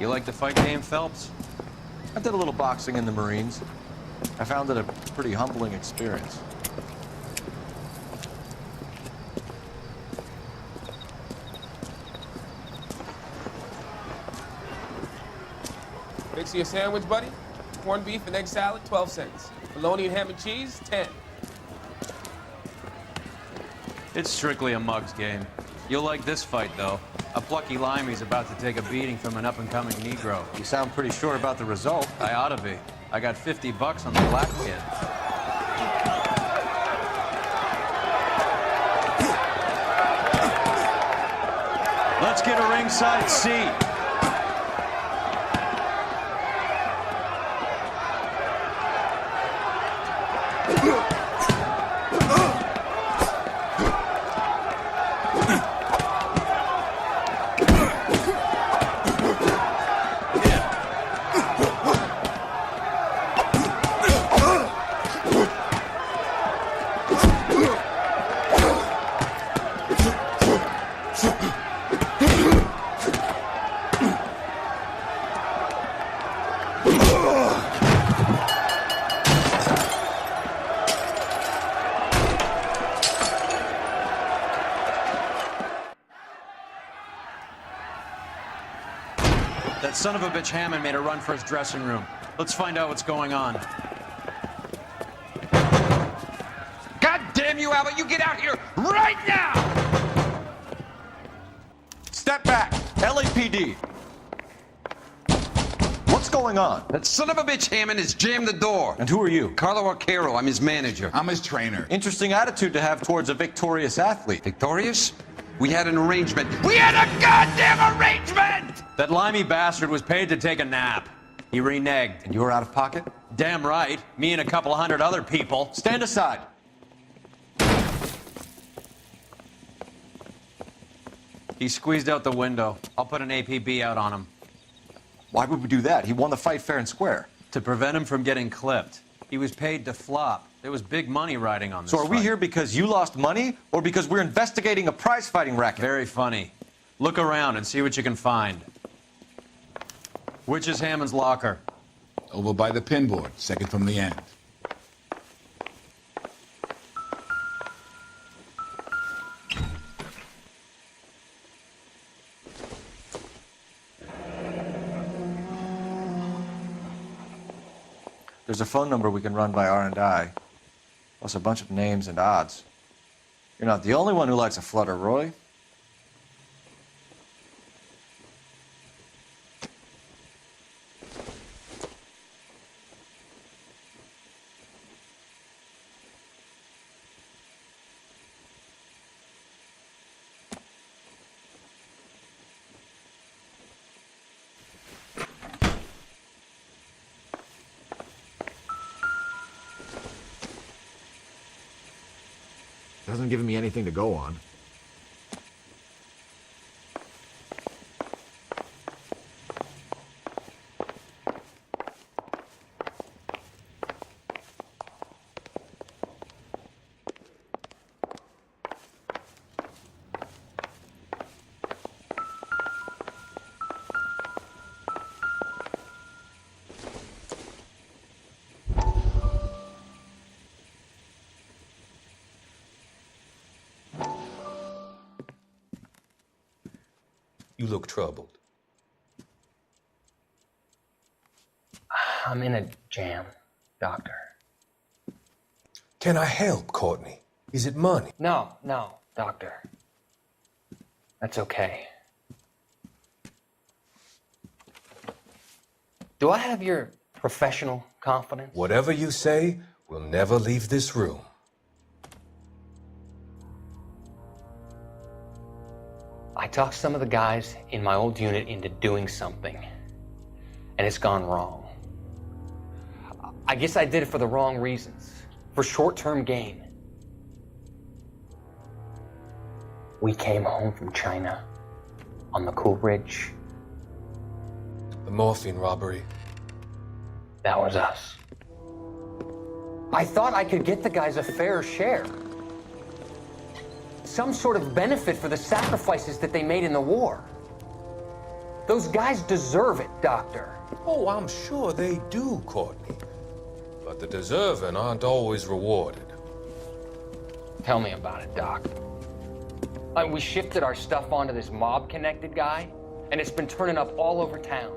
You like the fight game, Phelps? I did a little boxing in the Marines. I found it a pretty humbling experience. Mix you a sandwich, buddy? Corned beef and egg salad, 12 cents. Bologna and ham and cheese, 10. It's strictly a mug's game. You'll like this fight, though. A plucky limey's about to take a beating from an up-and-coming Negro. You sound pretty sure about the result. I ought to be. I got $50 on the black kid. Let's get a ringside seat. That son of a bitch Hammond made a run for his dressing room. Let's find out what's going on. God damn you, Albert! You get out here right now! Step back! LAPD! What's going on? That son of a bitch Hammond has jammed the door. And who are you? Carlo Arcaro, I'm his manager. I'm his trainer. Interesting attitude to have towards a victorious athlete. Victorious? We had an arrangement. We had a goddamn arrangement! That limey bastard was paid to take a nap. He reneged. And you were out of pocket? Damn right. Me and a couple hundred other people. Stand aside. He squeezed out the window. I'll put an APB out on him. Why would we do that? He won the fight fair and square. To prevent him from getting clipped. He was paid to flop. There was big money riding on this So are we fight. here because you lost money or because we're investigating a prize-fighting racket? Very funny. Look around and see what you can find. Which is Hammond's locker? Over by the pinboard, second from the end. There's a phone number we can run by R&I, plus a bunch of names and odds. You're not the only one who likes a flutter, Roy. Hasn't given me anything to go on. You look troubled. I'm in a jam, Doctor. Can I help, Courtney? Is it money? No, Doctor. That's okay. Do I have your professional confidence? Whatever you say, we'll never leave this room. I talked some of the guys in my old unit into doing something, and it's gone wrong. I guess I did it for the wrong reasons, for short-term gain. We came home from China on the Coolidge. The morphine robbery. That was us. I thought I could get the guys a fair share. Some sort of benefit for the sacrifices that they made in the war. Those guys deserve it, Doctor. Oh, I'm sure they do, Courtney. But the deserving aren't always rewarded. Tell me about it, Doc. We shifted our stuff onto this mob-connected guy, and it's been turning up all over town.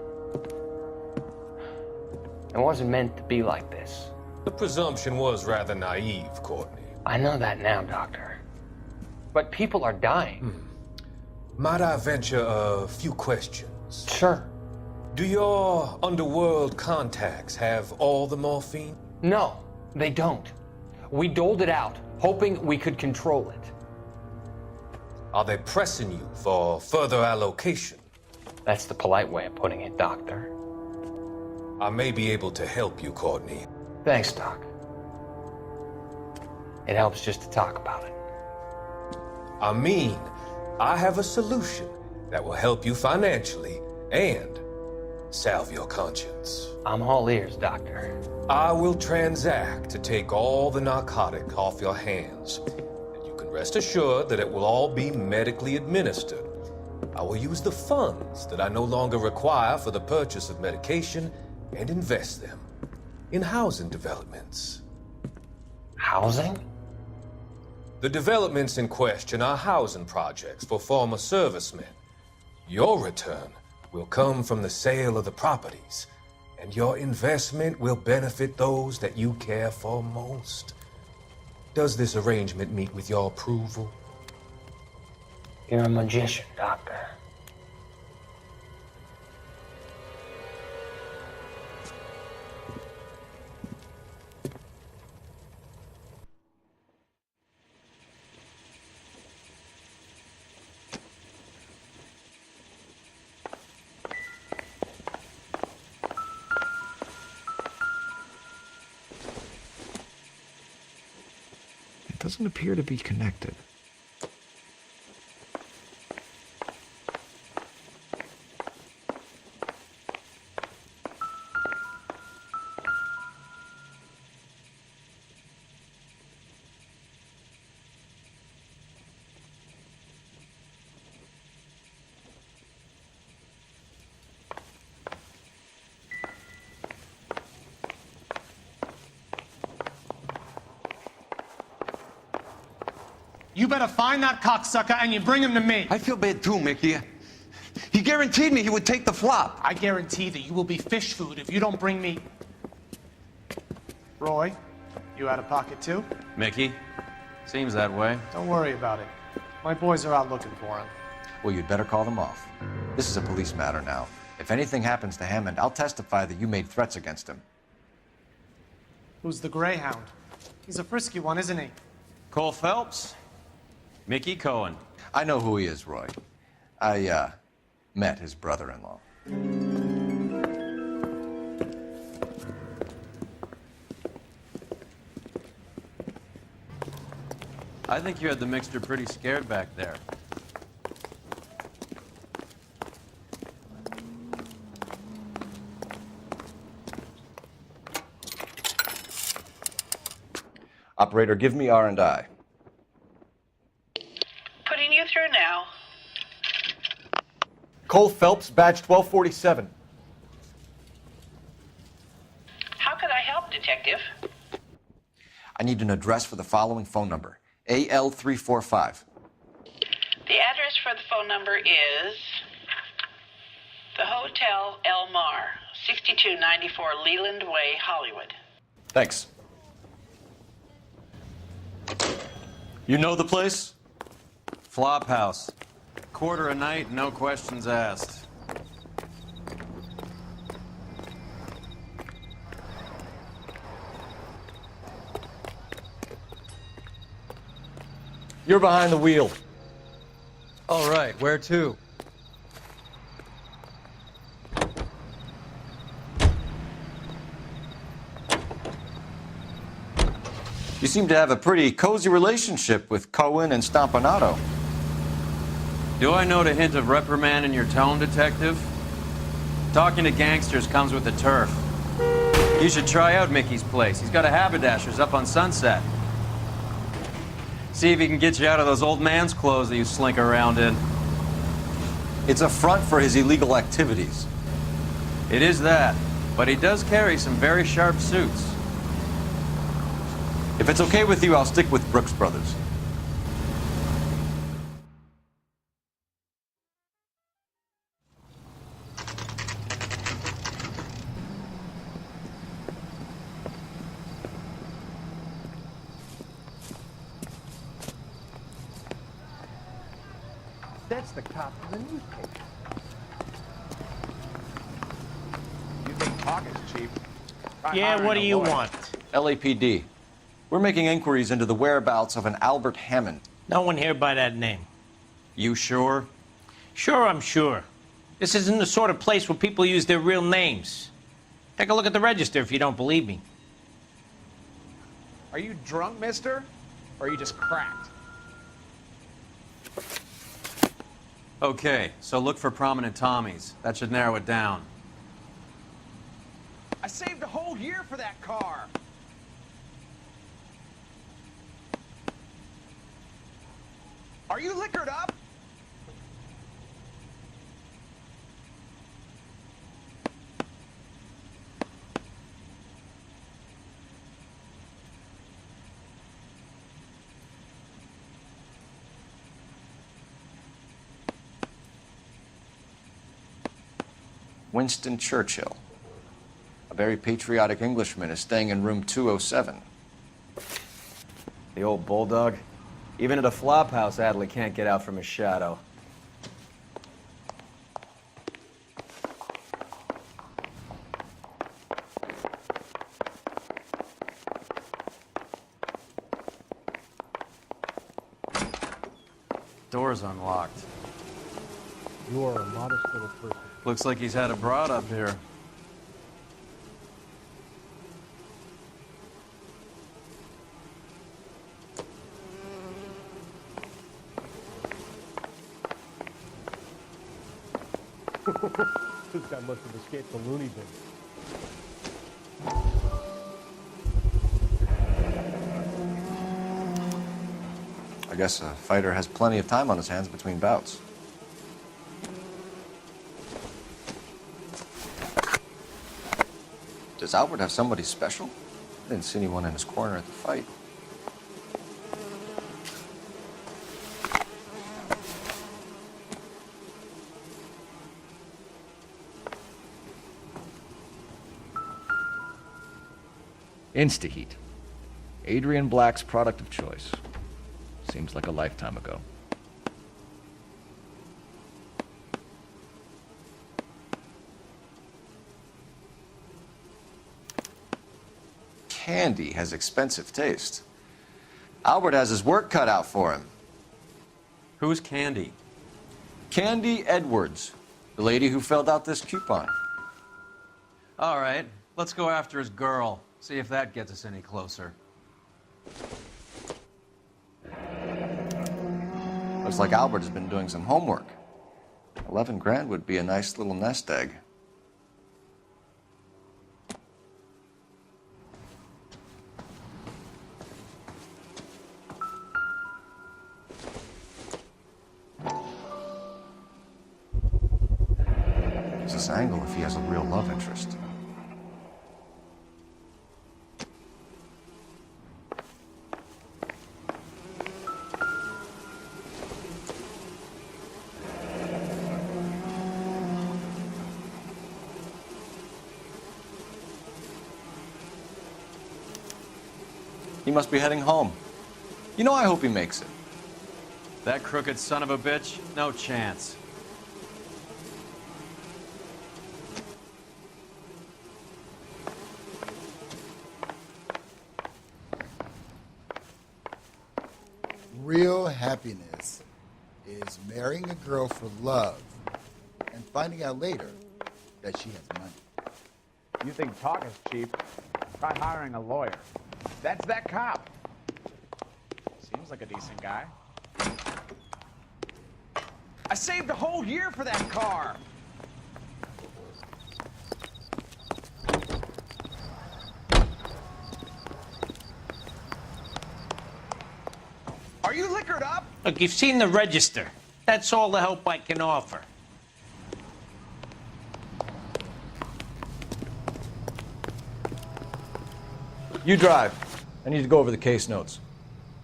It wasn't meant to be like this. The presumption was rather naive, Courtney. I know that now, Doctor. But people are dying. Might I venture a few questions? Sure. Do your underworld contacts have all the morphine? No, they don't. We doled it out, hoping we could control it. Are they pressing you for further allocation? That's the polite way of putting it, Doctor. I may be able to help you, Courtney. Thanks, Doc. It helps just to talk about it. I mean, I have a solution that will help you financially and salve your conscience. I'm all ears, Doctor. I will transact to take all the narcotic off your hands. And you can rest assured that it will all be medically administered. I will use the funds that I no longer require for the purchase of medication and invest them in housing developments. Housing? The developments in question are housing projects for former servicemen. Your return will come from the sale of the properties, and your investment will benefit those that you care for most. Does this arrangement meet with your approval? You're a magician, Doctor. It doesn't appear to be connected. You better find that cocksucker and you bring him to me. I feel bad too, Mickey. He guaranteed me he would take the flop. I guarantee that you will be fish food if you don't bring me... Roy, you out of pocket too? Mickey? Seems that way. Don't worry about it. My boys are out looking for him. Well, you'd better call them off. This is a police matter now. If anything happens to Hammond, I'll testify that you made threats against him. Who's the Greyhound? He's a frisky one, isn't he? Cole Phelps? Mickey Cohen. I know who he is, Roy. I, met his brother-in-law. I think you had the mixture pretty scared back there. Operator, give me R&I. Putting you through now. Cole Phelps, badge 1247. How could I help, Detective? I need an address for the following phone number. AL345. The address for the phone number is the Hotel El Mar, 6294 Leland Way, Hollywood. Thanks. You know the place? Flop house. Quarter a night, no questions asked. You're behind the wheel. All right, where to? You seem to have a pretty cozy relationship with Cohen and Stompanato. Do I note a hint of reprimand in your tone, Detective? Talking to gangsters comes with the turf. You should try out Mickey's place. He's got a haberdasher's up on Sunset. See if he can get you out of those old man's clothes that you slink around in. It's a front for his illegal activities. It is that, but he does carry some very sharp suits. If it's okay with you, I'll stick with Brooks Brothers. That's the cop from the newspaper. You think talk is cheap? Yeah, what do you want? LAPD. We're making inquiries into the whereabouts of an Albert Hammond. No one here by that name. You sure? Sure, I'm sure. This isn't the sort of place where people use their real names. Take a look at the register if you don't believe me. Are you drunk, mister? Or are you just cracked? Okay, so look for prominent Tommies. That should narrow it down. I saved a whole year for that car. Are you liquored up? Winston Churchill. A very patriotic Englishman is staying in room 207. The old bulldog. Even at a flop house, Adley can't get out from his shadow. Door's unlocked. You are a modest little person. Looks like he's had a broad up here. This guy must have escaped the loony bin. I guess a fighter has plenty of time on his hands between bouts. Does Albert have somebody special? I didn't see anyone in his corner at the fight. Instaheat. Adrian Black's product of choice. Seems like a lifetime ago. Candy has expensive taste. Albert has his work cut out for him. Who's Candy? Candy Edwards, the lady who filled out this coupon. All right, let's go after his girl. See if that gets us any closer. Looks like Albert has been doing some homework. 11 grand would be a nice little nest egg. Gives this angle if he has a real love interest. He must be heading home. You know, I hope he makes it. That crooked son of a bitch? No chance. Real happiness is marrying a girl for love and finding out later that she has money. You think talk is cheap? Try hiring a lawyer. That's that cop. Seems like a decent guy. I saved a whole year for that car. Are you liquored up? Look, you've seen the register. That's all the help I can offer. You drive. I need to go over the case notes.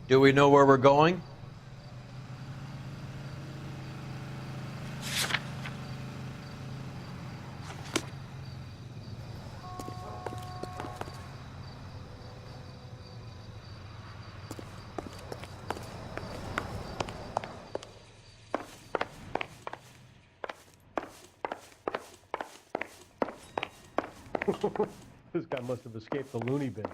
Do we know where we're going? This guy must have escaped the loony bin.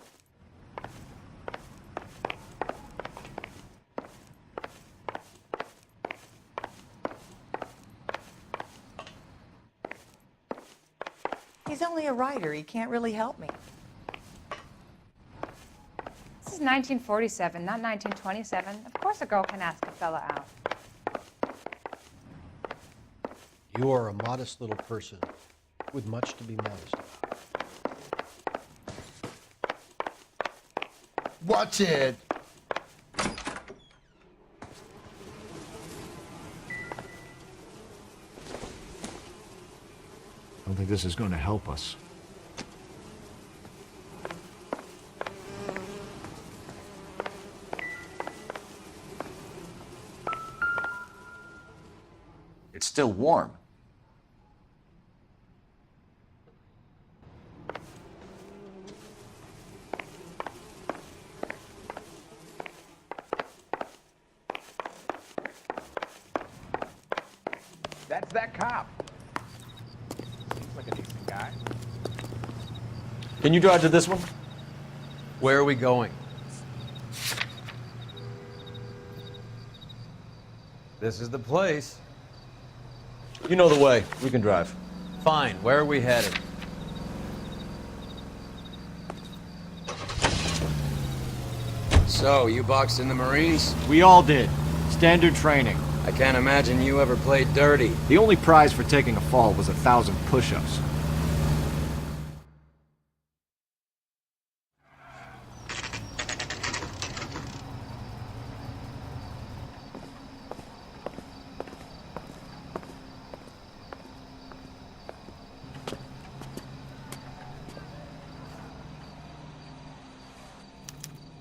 He's only a writer. He can't really help me. This is 1947, not 1927. Of course a girl can ask a fella out. You are a modest little person with much to be modest about. Watch it. I don't think this is going to help us. It's still warm. That's that cop. Seems like a decent guy. Can you drive to this one? Where are we going? This is the place. You know the way. We can drive. Fine. Where are we headed? So, you boxed in the Marines? We all did. Standard training. I can't imagine you ever played dirty. The only prize for taking a fall was 1,000 push-ups.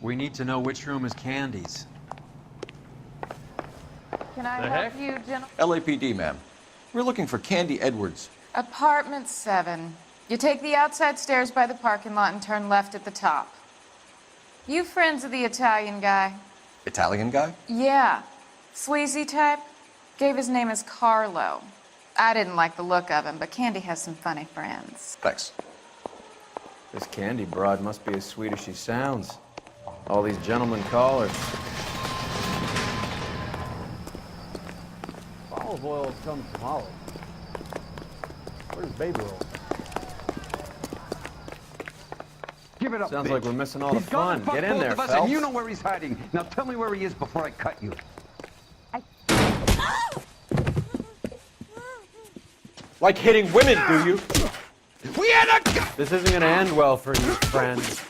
We need to know which room is Candy's. Can I The help heck? you, gentlemen? LAPD, ma'am. We're looking for Candy Edwards. Apartment 7. You take the outside stairs by the parking lot and turn left at the top. You friends of the Italian guy? Italian guy? Yeah. Sleazy type? Gave his name as Carlo. I didn't like the look of him, but Candy has some funny friends. Thanks. This Candy broad must be as sweet as she sounds. All these gentlemen callers. Olive oil comes from olive. Where's baby oil? Give it up, Sounds bitch. like we're missing all the He's gone fun. and fucked Get in both there, of us, Phelps. and you know where he's hiding. Now tell me where he is before I cut you. Like hitting women, do you? We had a... This isn't gonna end well for you, friends.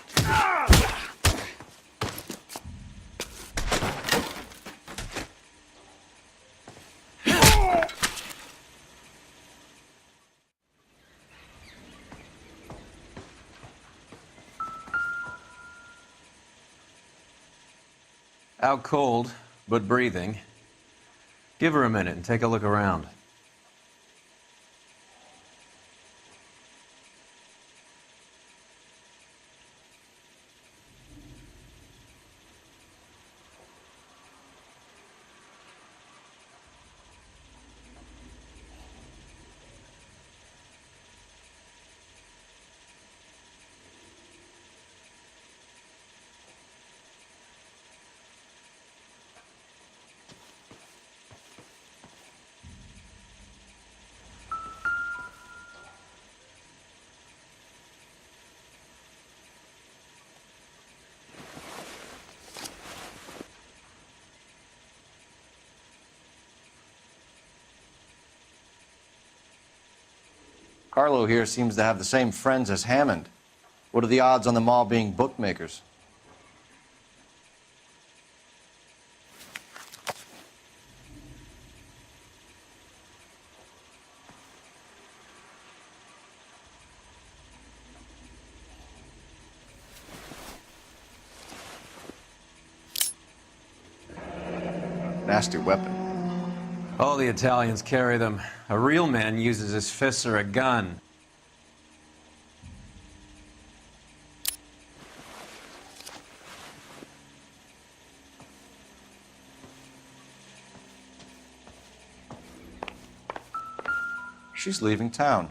Out cold, but breathing. Give her a minute and take a look around. Carlo here seems to have the same friends as Hammond. What are the odds on them all being bookmakers? nasty weapon. All the Italians carry them. A real man uses his fists or a gun. She's leaving town.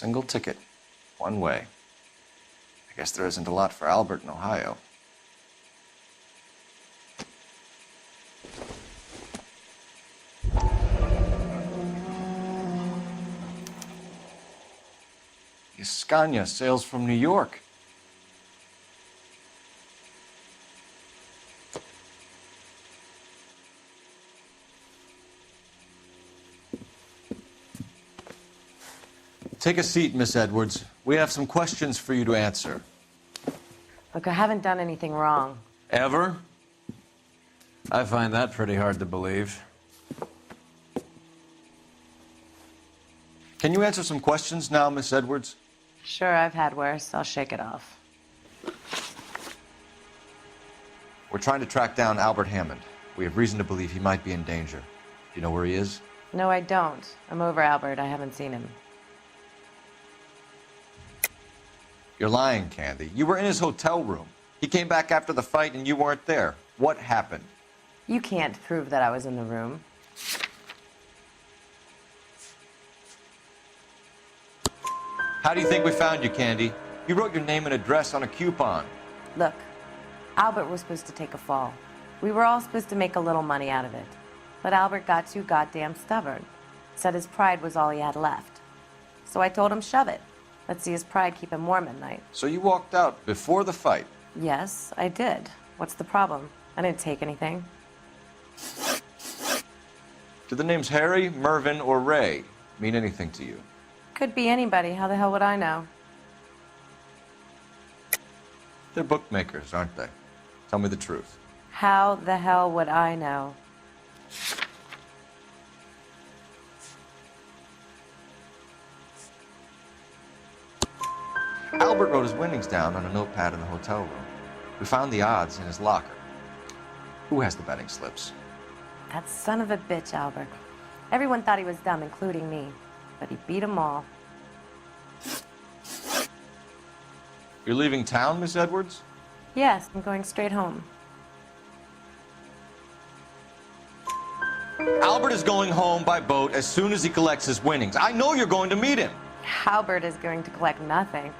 Single ticket, one way. I guess there isn't a lot for Albert in Ohio. Scania sails from New York. Take a seat, Miss Edwards. We have some questions for you to answer. Look, I haven't done anything wrong. Ever? I find that pretty hard to believe. Can you answer some questions now, Miss Edwards? Sure, I've had worse. I'll shake it off. We're trying to track down Albert Hammond. We have reason to believe he might be in danger. Do you know where he is? No, I don't. I'm over Albert. I haven't seen him. You're lying, Candy. You were in his hotel room. He came back after the fight and you weren't there. What happened? You can't prove that I was in the room. How do you think we found you, Candy? You wrote your name and address on a coupon. Look, Albert was supposed to take a fall. We were all supposed to make a little money out of it. But Albert got too goddamn stubborn. Said his pride was all he had left. So I told him, shove it. Let's see his pride keep him warm at night. So you walked out before the fight? Yes, I did. What's the problem? I didn't take anything. Do the names Harry, Mervyn, or Ray mean anything to you? Could be anybody. How the hell would I know? They're bookmakers, aren't they? Tell me the truth. How the hell would I know? Albert wrote his winnings down on a notepad in the hotel room. We found the odds in his locker. Who has the betting slips? That son of a bitch, Albert. Everyone thought he was dumb, including me. But he beat them all. You're leaving town, Miss Edwards? Yes, I'm going straight home. Albert is going home by boat as soon as he collects his winnings. I know you're going to meet him. Albert is going to collect nothing.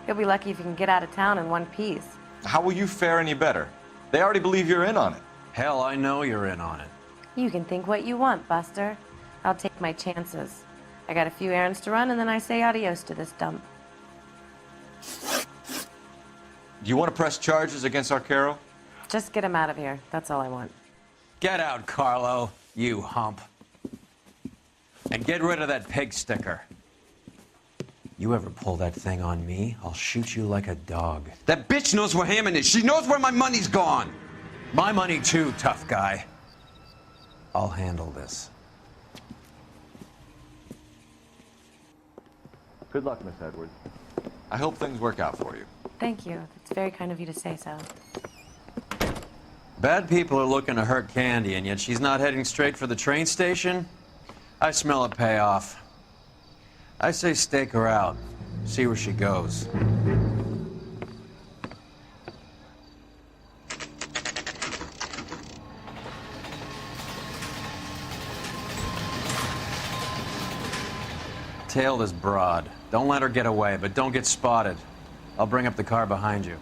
He'll be lucky if he can get out of town in one piece. How will you fare any better? They already believe you're in on it. Hell, I know you're in on it. You can think what you want, Buster. I'll take my chances. I got a few errands to run, and then I say adios to this dump. Do you want to press charges against Arcaro? Just get him out of here. That's all I want. Get out, Carlo, you hump. And get rid of that pig sticker. You ever pull that thing on me, I'll shoot you like a dog. That bitch knows where Hammond is. She knows where my money's gone. My money too, tough guy. I'll handle this. Good luck, Miss Edwards. I hope things work out for you. Thank you. It's very kind of you to say so. Bad people are looking to hurt Candy, and yet she's not heading straight for the train station? I smell a payoff. I say stake her out. See where she goes. Tail this broad. Don't let her get away, but don't get spotted. I'll bring up the car behind you.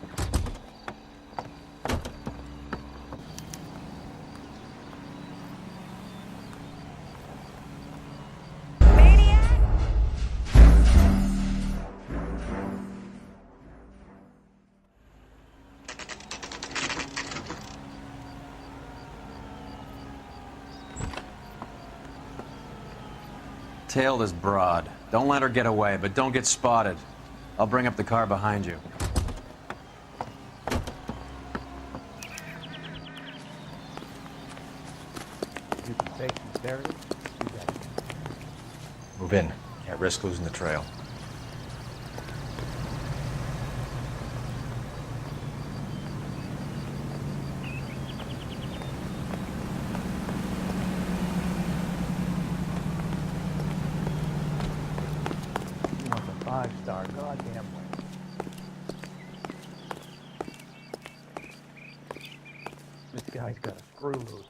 Tail this broad. Don't let her get away, but don't get spotted. I'll bring up the car behind you. You can take sincerity. You got it. Move in. Can't risk losing the trail. You want the 5-star goddamn way. This guy's got a screw loose.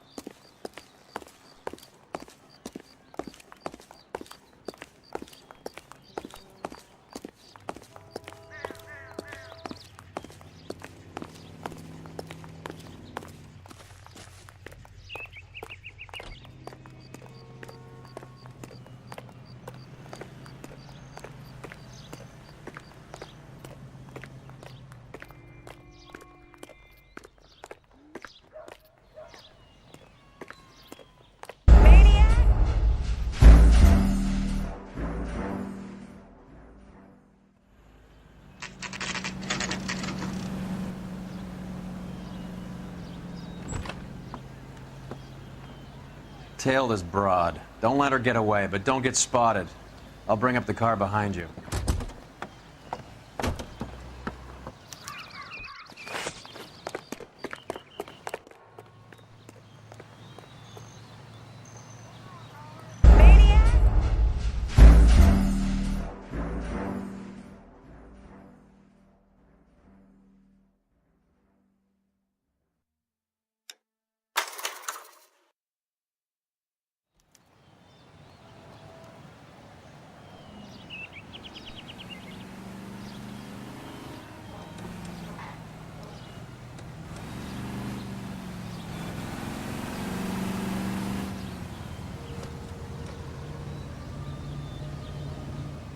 Tail this broad. Don't let her get away, but don't get spotted. I'll bring up the car behind you.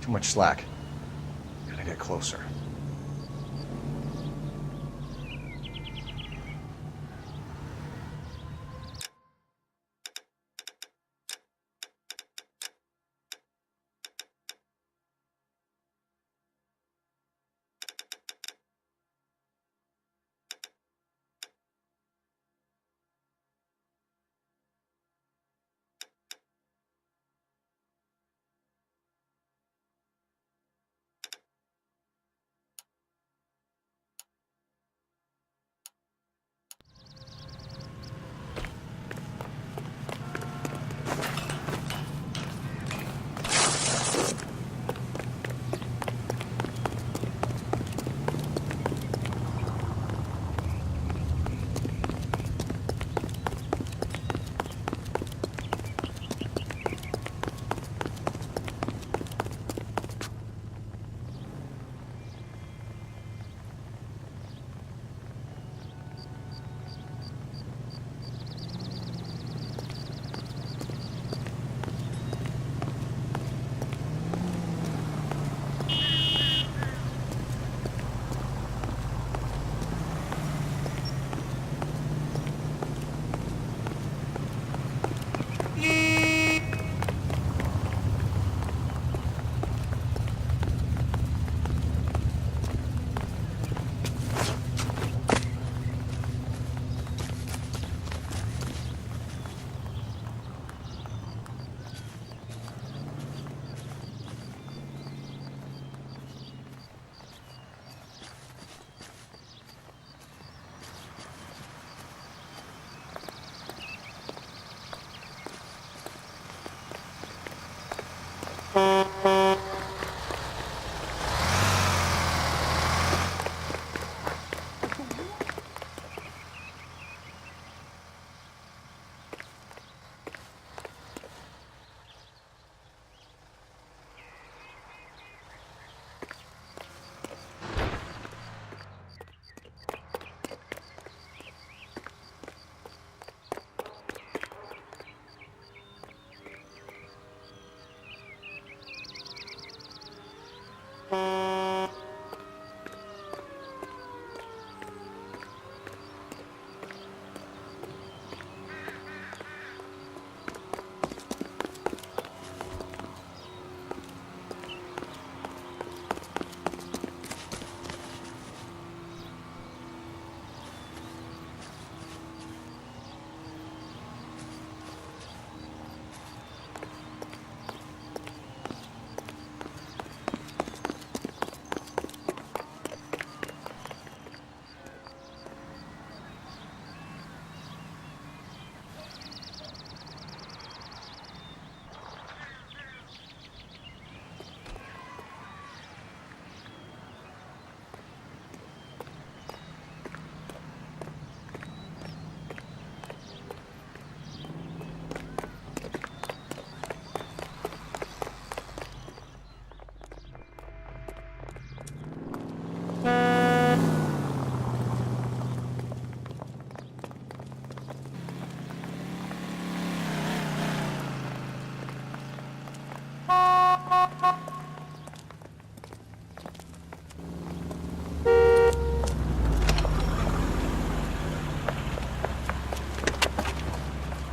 Too much slack. Gotta get closer.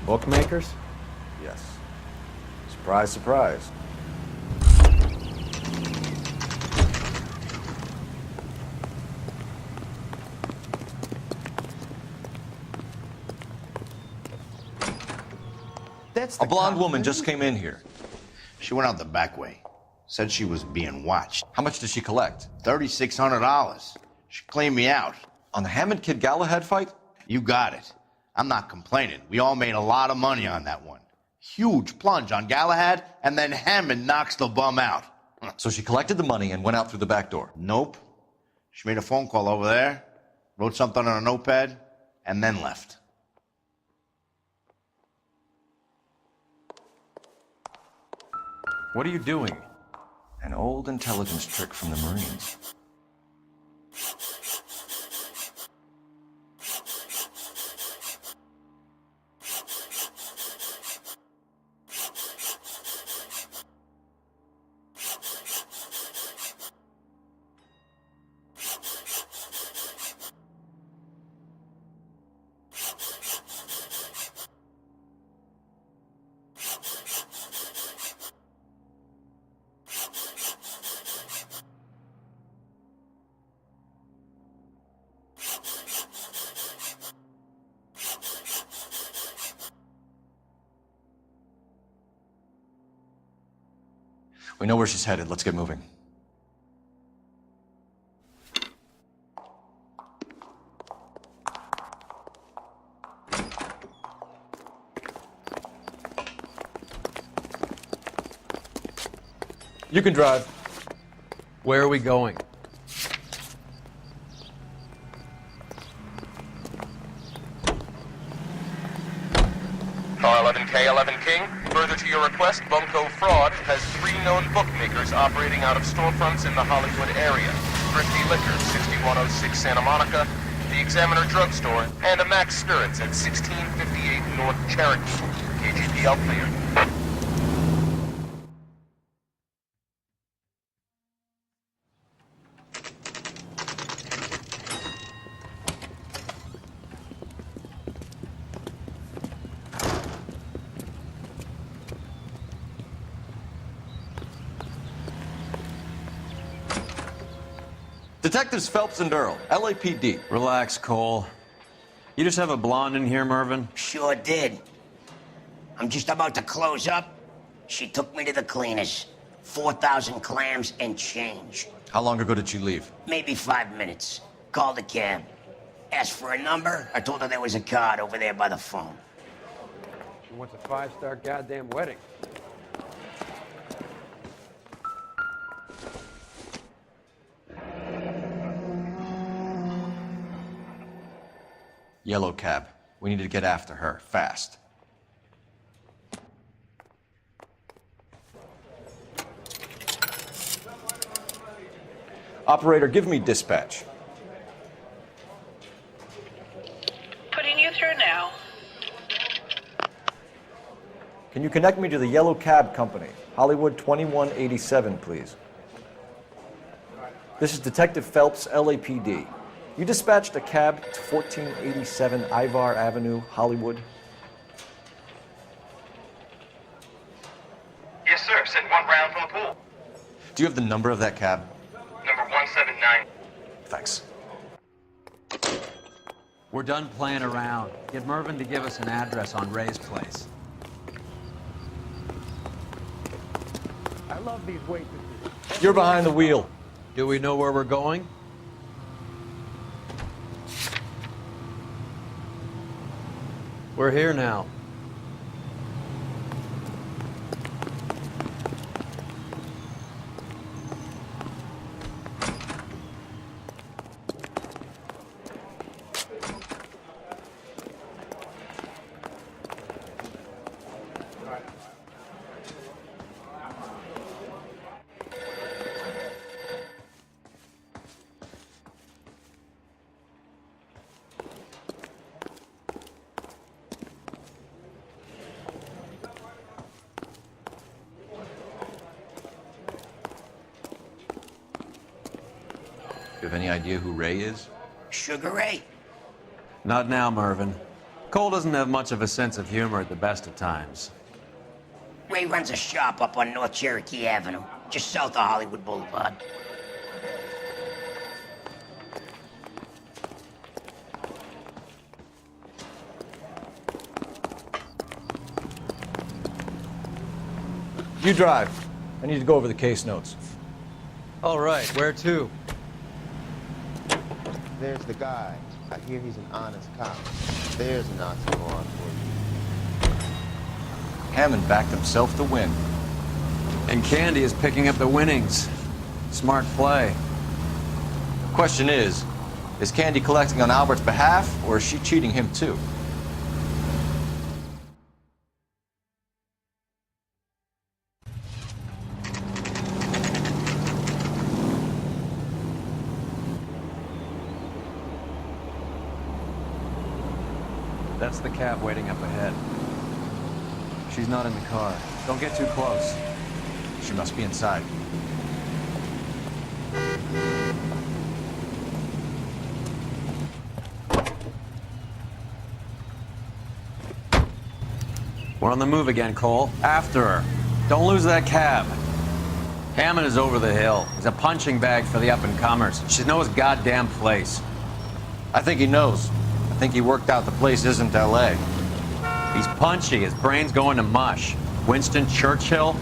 Bookmakers? Yes. Surprise, surprise. That's A blonde woman just came in here. She went out the back way. Said she was being watched. How much did she collect? $3,600. She cleaned me out. On the Hammond Kid Galahad fight? You got it. I'm not complaining. We all made a lot of money on that one. Huge plunge on Galahad, and then Hammond knocks the bum out. So she collected the money and went out through the back door? Nope. She made a phone call over there, wrote something on a notepad, and then left. What are you doing? An old intelligence trick from the Marines. We know where she's headed. Let's get moving. You can drive. Where are we going? R11K, 11 King. Further to your request, Bunko Fraud has 3 known bookmakers operating out of storefronts in the Hollywood area. Thrifty Liquor, 6106 Santa Monica, the Examiner Drugstore, and a Max Spirits at 1658 North Cherokee. KGPL clear. Detectives Phelps and Earl, LAPD. Relax, Cole. You just have a blonde in here, Mervyn? Sure did. I'm just about to close up. She took me to the cleaners. 4,000 clams and change. How long ago did she leave? Maybe 5 minutes. Called a cab. Asked for a number. I told her there was a card over there by the phone. She wants a 5-star goddamn wedding. Yellow cab. We need to get after her, fast. Operator, give me dispatch. Putting you through now. Can you connect me to the Yellow Cab Company? Hollywood 2187, please. This is Detective Phelps, LAPD. You dispatched a cab to 1487 Ivar Avenue, Hollywood. Yes, sir. Send 1 round from the pool. Do you have the number of that cab? Number 179. Thanks. We're done playing around. Get Mervyn to give us an address on Ray's place. I love these waitresses. You're behind the wheel. Do we know where we're going? We're here now. You have any idea who Ray is? Sugar Ray. Not now, Mervyn. Cole doesn't have much of a sense of humor at the best of times. Ray runs a shop up on North Cherokee Avenue, just south of Hollywood Boulevard. You drive. I need to go over the case notes. All right, where to? There's the guy. I hear he's an honest cop. There's an oxymoron for you. Hammond backed himself to win. And Candy is picking up the winnings. Smart play. Question is Candy collecting on Albert's behalf, or is she cheating him too? That's the cab waiting up ahead. She's not in the car. Don't get too close. She must be inside. We're on the move again, Cole. After her. Don't lose that cab. Hammond is over the hill. He's a punching bag for the up-and-comers. She knows his goddamn place. I think he knows. I think he worked out the place isn't L.A. He's punchy. His brain's going to mush. Winston Churchill?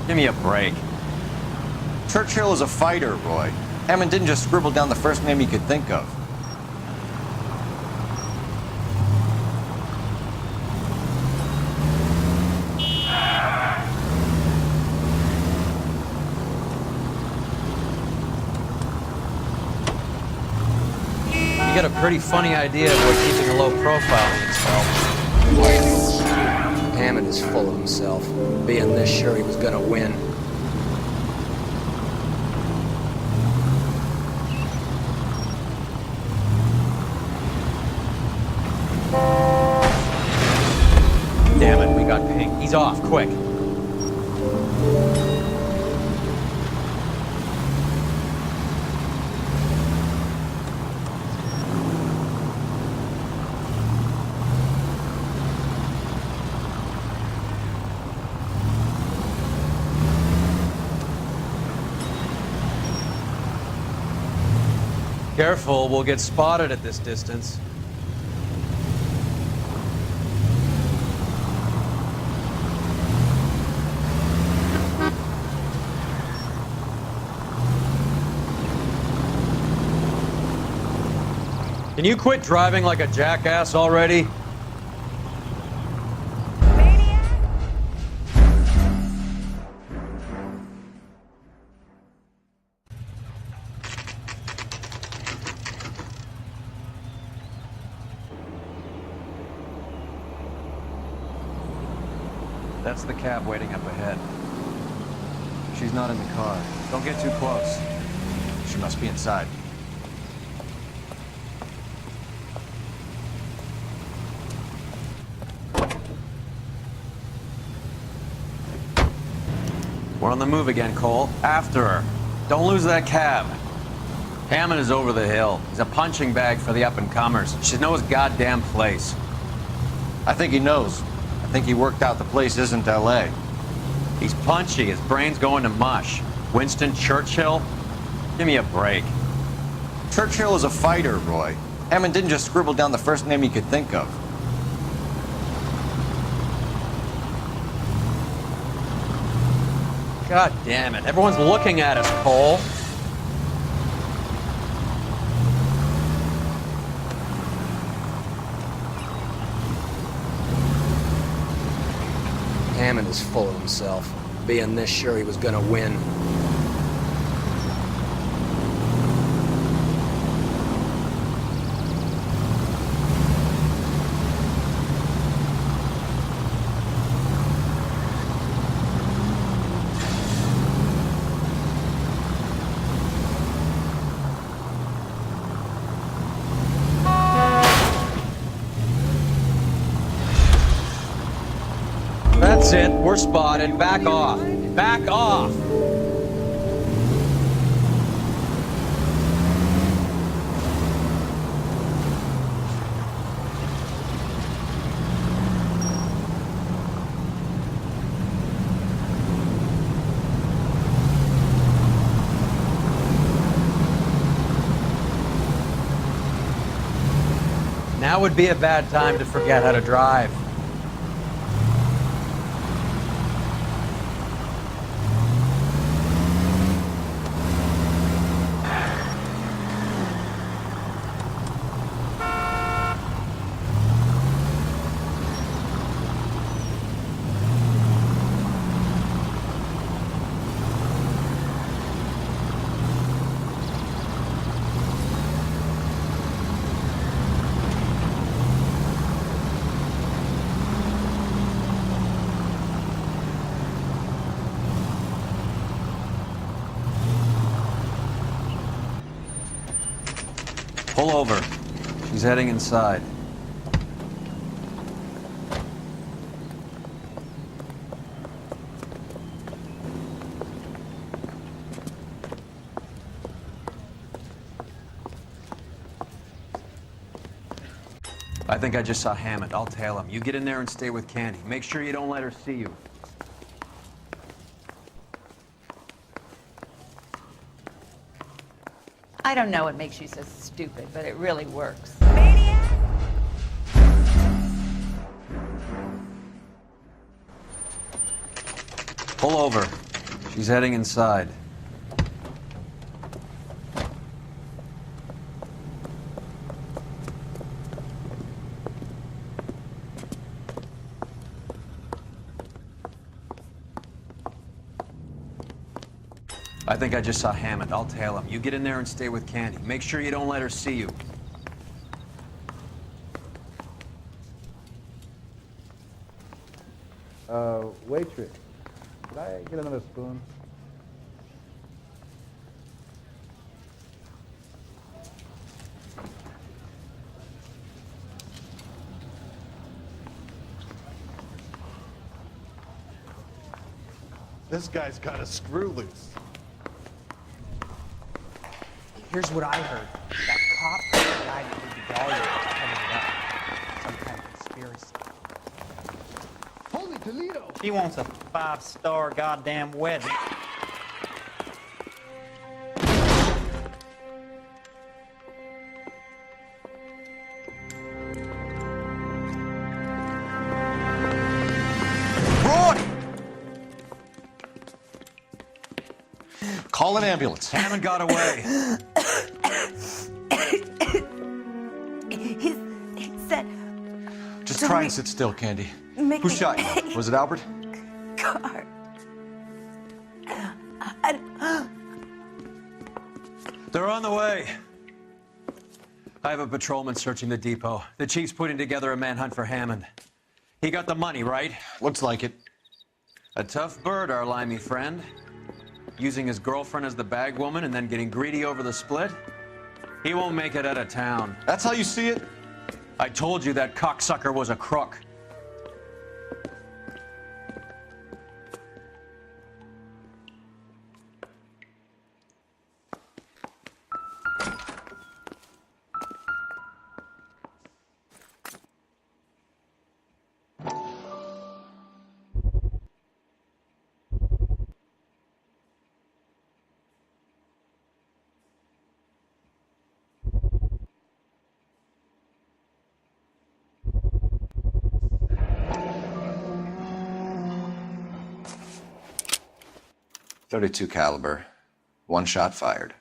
Give me a break. Churchill is a fighter, Roy. Hammond didn't just scribble down the first name he could think of. You got a pretty funny idea of what keeping a low profile means, Phelps. Hammond is full of himself, being this sure he was gonna win. Damn it, we got pink. He's off, quick. Careful, we'll get spotted at this distance. Can you quit driving like a jackass already? That's the cab waiting up ahead. She's not in the car. Don't get too close. She must be inside. We're on the move again, Cole. After her. Don't lose that cab. Hammond is over the hill. He's a punching bag for the up-and-comers. She knows his goddamn place. I think he knows. I think he worked out the place isn't L.A. He's punchy. His brain's going to mush. Winston Churchill? Give me a break. Churchill is a fighter, Roy. Hammond didn't just scribble down the first name he could think of. God damn it. Everyone's looking at us, Cole. Hammond is full of himself, being this sure he was gonna win. That's it. We're spotted. Back off. Back off. Now would be a bad time to forget how to drive. Pull over. She's heading inside. I think I just saw Hammond. I'll tail him. You get in there and stay with Candy. Make sure you don't let her see you. I don't know what makes you so stupid, but it really works. Pull over. She's heading inside. I think I just saw Hammond. I'll tail him. You get in there and stay with Candy. Make sure you don't let her see you. Waitress, could I get another spoon? This guy's got a screw loose. Here's what I heard. That cop died with the dahlia covered it up. Some kind of conspiracy. Holy Toledo! She wants a 5-star goddamn wedding. Call an ambulance. Hammond got away. He said... Just try and sit still, Candy. Make Who me- shot you? Was it Albert? Car. They're on the way. I have a patrolman searching the depot. The chief's putting together a manhunt for Hammond. He got the money, right? Looks like it. A tough bird, our limey friend. Using his girlfriend as the bag woman and then getting greedy over the split. He won't make it out of town. That's how you see it? I told you that cocksucker was a crook. .32 caliber. One shot fired.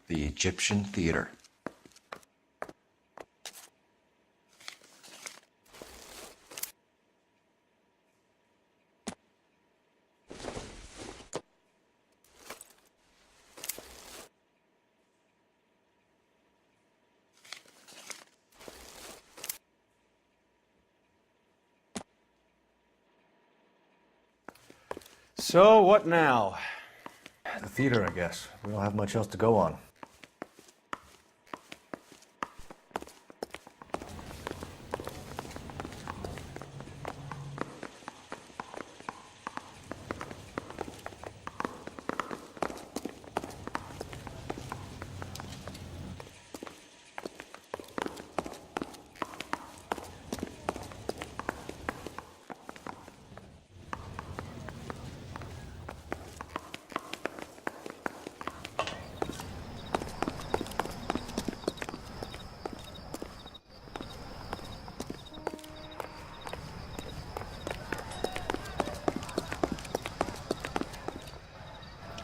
The Egyptian Theater. So, what now? The theater, I guess. We don't have much else to go on.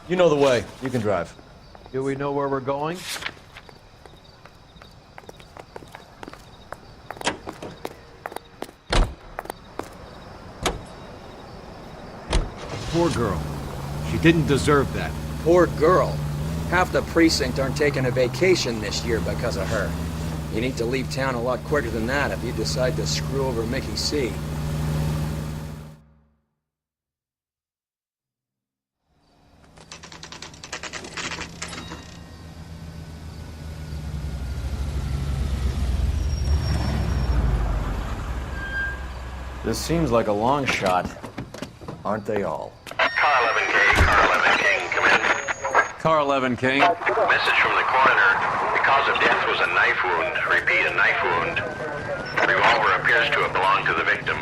You know the way. You can drive. Do we know where we're going? Poor girl. She didn't deserve that. Poor girl. Half the precinct aren't taking a vacation this year because of her. You need to leave town a lot quicker than that if you decide to screw over Mickey C. This seems like a long shot. Aren't they all? Car 11K, Car 11 King, come in. Car 11 King. Message from the coroner. The cause of death was a knife wound. Repeat, a knife wound. Revolver appears to have belonged to the victim.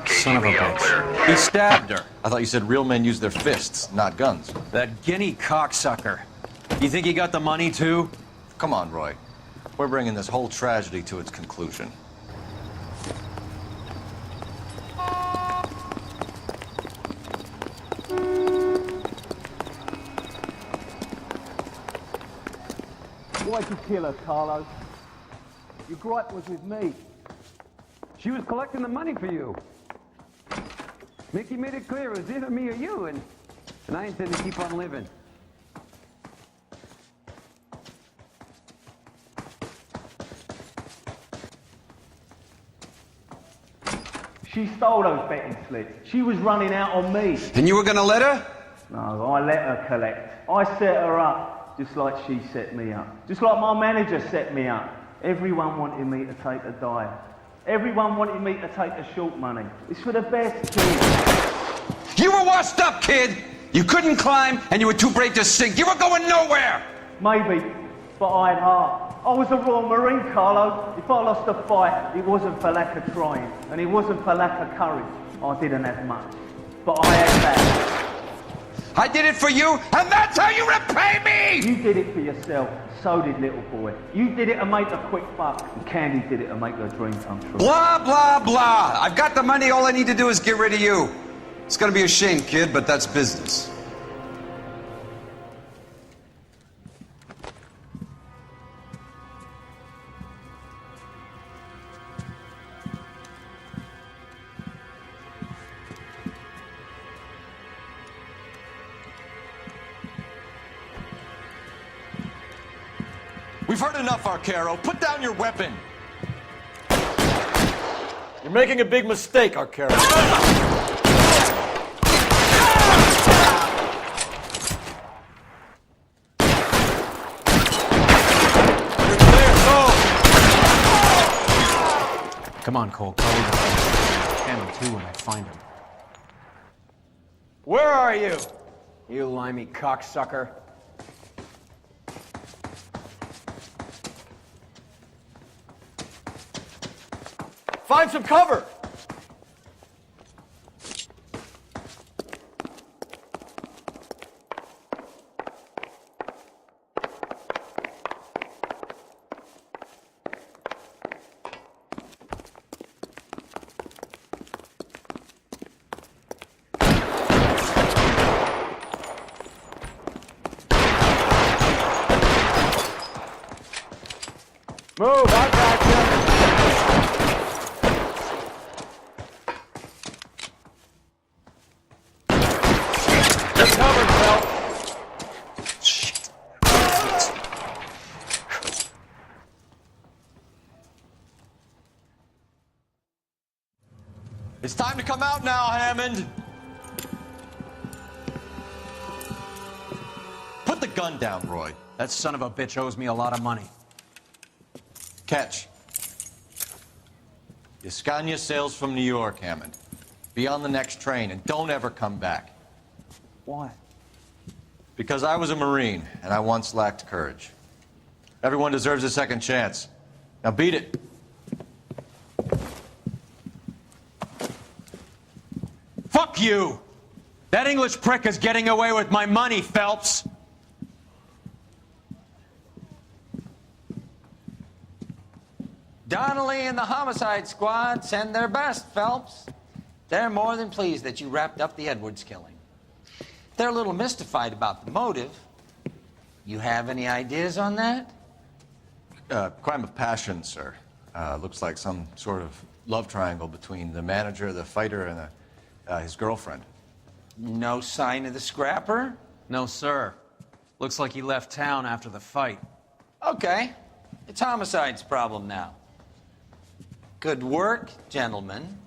Son of a KGB all clear. bitch. He stabbed her. I thought you said real men use their fists, not guns. That guinea cocksucker. You think he got the money too? Come on, Roy. We're bringing this whole tragedy to its conclusion. Why'd you kill her, Carlo? Your gripe was with me. She was collecting the money for you. Mickey made it clear it was either me or you, and I intend to keep on living. She stole those betting slips. She was running out on me. And you were gonna let her? No, I let her collect. I set her up, just like she set me up. Just like my manager set me up. Everyone wanted me to take a dive. Everyone wanted me to take the short money. It's for the best, kid. You were washed up, kid! You couldn't climb, and you were too brave to sink. You were going nowhere! Maybe, but I had heart. I was a Royal Marine, Carlo. If I lost a fight, it wasn't for lack of trying, and it wasn't for lack of courage. I didn't have much, but I had that. I did it for you, and that's how you repay me! You did it for yourself, so did little boy. You did it to make a quick buck, and Candy did it to make her dream come true. Blah, blah, blah. I've got the money, all I need to do is get rid of you. It's gonna be a shame, kid, but that's business. We've heard enough, Arcaro. Put down your weapon. You're making a big mistake, Arcaro. Come on, Cole. Cover the handle too when I find him. Where are you? You limey cocksucker. Find some cover! Move, I got you. It's time to come out now, Hammond. Put the gun down, Roy. That son of a bitch owes me a lot of money. Catch. Yascania sails from New York, Hammond. Be on the next train and don't ever come back. Why? Because I was a Marine and I once lacked courage. Everyone deserves a second chance. Now beat it. Fuck you! That English prick is getting away with my money, Phelps! Donnelly and the homicide squad send their best, Phelps. They're more than pleased that you wrapped up the Edwards killing. They're a little mystified about the motive. You have any ideas on that? Crime of passion, sir. Looks like some sort of love triangle between the manager, the fighter, and his girlfriend. No sign of the scrapper? No, sir. Looks like he left town after the fight. Okay. It's homicide's problem now. Good work, gentlemen.